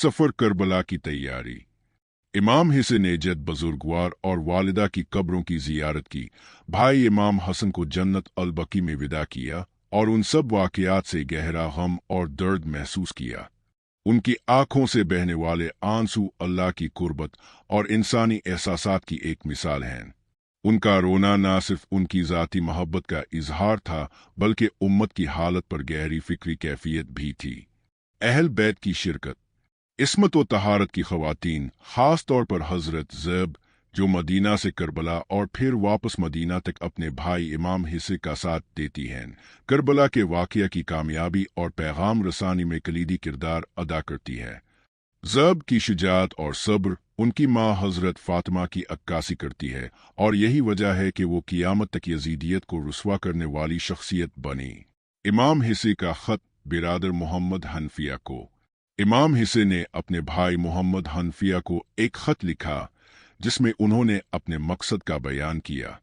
सफ़र Karbala की तैयारी। इमाम हिस्से ने जद बुजुर्गवार और वालिदा की कब्रों की जियारत की, भाई इमाम हसन को जन्नत अल बकी में विदा किया और उन सब वाक़यात से गहरा गम और दर्द महसूस किया। उनकी आंखों से बहने वाले आंसू अल्लाह की कुर्बत और इंसानी एहसासात की एक मिसाल हैं। उनका रोना न सिर्फ उनकी ज़ाती मोहब्बत का इजहार था, बल्कि उम्मत की हालत पर गहरी फिक्री कैफियत भी थी। अहल बैत की शिरकत। इस्मत व तहारत की ख़वातीन, ख़ास तौर पर हज़रत ज़ैब, जो मदीना से करबला और फिर वापस मदीना तक अपने भाई इमाम हिस्से का साथ देती हैं, करबला के वाक़या की कामयाबी और पैगाम रसानी में कलीदी किरदार अदा करती है। ज़ैब की शुजाअत और सब्र उनकी माँ हज़रत फ़ातिमा की अक्कासी करती है, और यही वजह है कि वो क़ियामत तक यज़ीदियत को रुस्वा करने वाली शख्सियत बनी। इमाम हिस्से का ख़त बिरादर मोहम्मद हनफिया को। इमाम हिस्से ने अपने भाई मोहम्मद हनफिया को एक ख़त लिखा, जिसमें उन्होंने अपने मकसद का बयान किया।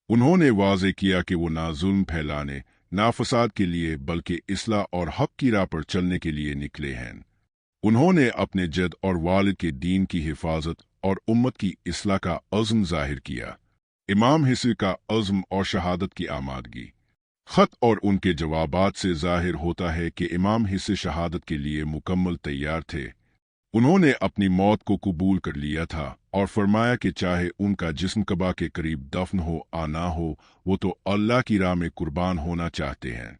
उन्होंने वाज़े किया कि वो ना जुल्म फैलाने, ना फसाद के लिए, बल्कि इस्लाह और हक़ की राह पर चलने के लिए निकले हैं। उन्होंने अपने जद और वालिद के दीन की हिफाजत और उम्मत की इस्लाह का अज़्म ज़ाहिर किया। इमाम हिस्से का अज़्म और शहादत की आमादगी। ख़त और उनके जवाबात से ज़ाहिर होता है कि इमाम हिस्से शहादत के लिए मुकम्मल तैयार थे। उन्होंने अपनी मौत को कबूल कर लिया था और फरमाया कि चाहे उनका जिस्म कबा के करीब दफन हो आ ना हो, वो तो अल्लाह की राह में कुर्बान होना चाहते हैं।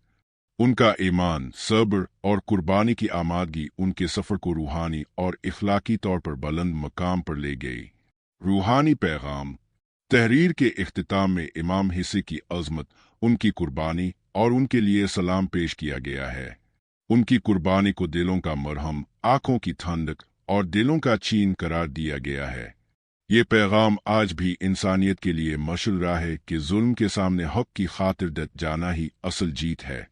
उनका ईमान, सब्र और कुर्बानी की आमादगी उनके सफ़र को रूहानी और इखलाकी तौर पर बुलंद मकाम पर ले गई। रूहानी पैगाम। तहरीर के इख्तिताम में इमाम हिस्से की अज़मत, उनकी कुर्बानी और उनके लिए सलाम पेश किया गया है। उनकी कुर्बानी को दिलों का मरहम, आँखों की ठंडक और दिलों का चैन करार दिया गया है। ये पैगाम आज भी इंसानियत के लिए मशअल राह है कि जुल्म के सामने हक़ की खातिर डट जाना ही असल जीत है।